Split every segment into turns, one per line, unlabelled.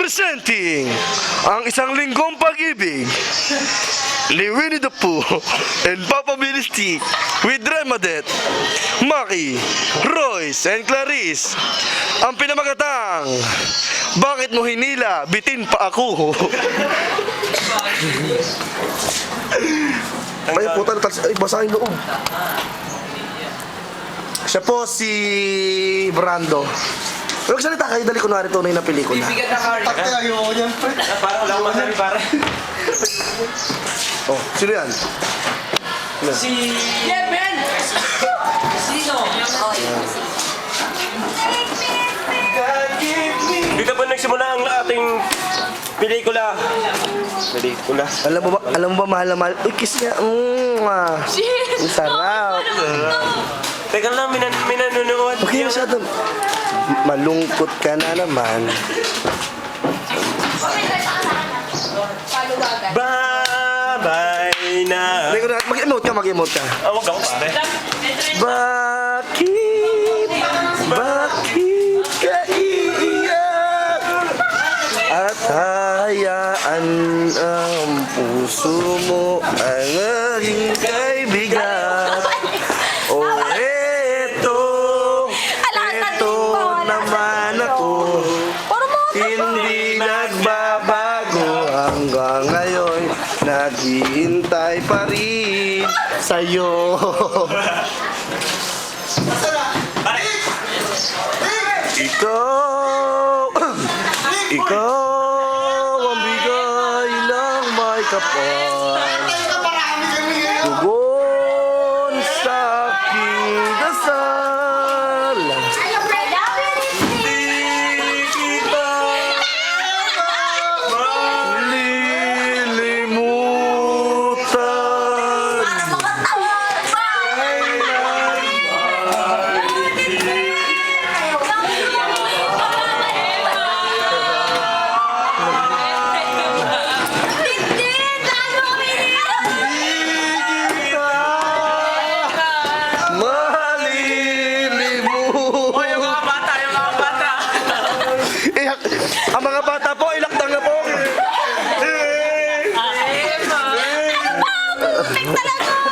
Presenting ang isang linggong pag-ibig ni Winnie the Pooh and Papa Billy Stick with Remodet, Maki, Royce, and Clarice. Ang pinamagatang, bakit mo hinila? Bitin pa ako. Ay, puta na ay, basahin loob. Siya po si Brando. Huwag salita kayo, dali kunwari tunay na pelikula.
Bibigat na car.
Takti ayaw niyan, pre.
Parang wala akong masabi, pare.
Oh, sino yan?
Si... Kevin! Sino? Dito po nagsimula ang ating pelikula.
Alam mo ba mahal na mahal? Uy, kiss niya. Ang sarap.
Teka lang, minanunood.
Okay, masyadong malungkot ka na naman.
Bye-bye na.
Mag-emote ka, mag-emote ka.
Huwag ako, pare.
Bakit ka iiyak? At hayaan ang puso mo ang aking kaibigan. Oh, eto naman ako. Hindi nagbabago hanggang ngayon. Naghihintay pa rin sa'yo. Ikaw ang bigay ng may kapal. Tugon sa aking dasal. Hindi kita malilimutan. Ang mga bata po, ilakdang na po.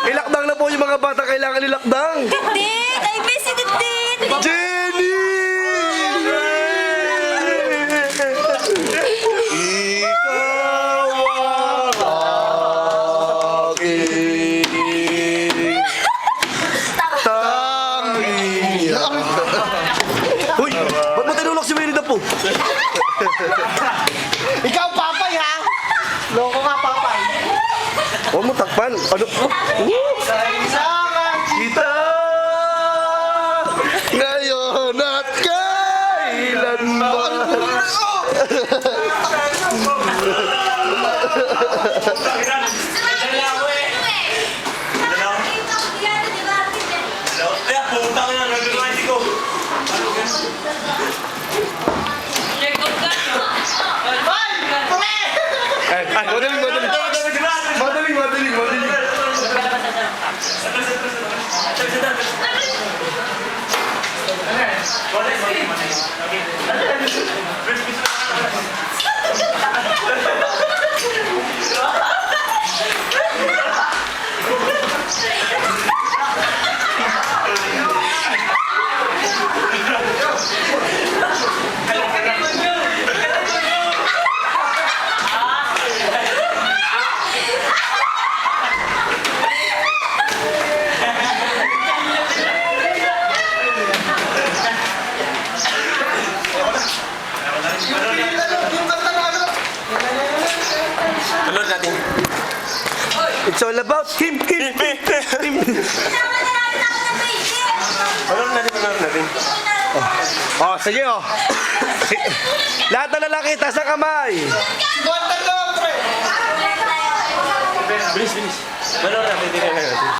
Ilakdang na po yung mga bata, kailangan ilakdang.
Dindin! I miss you, Dindin!
Jenny! Ikaw ang aking tangiya. Uy, ba't mo tinulok si Winnie the Pooh?
Ikaw, Papay, ha? Loko ka, Papay.
Huwag mo takpan. Ano?
Kailangan
Kita ngayon at kailanman. Madaling.
Tulad natin.
It's all about him.
Tulad natin.
Oh, sige oh. Lahat na lalaki, taas ang kamay.
Buwan lang, pre.
Bilis. Tulad natin.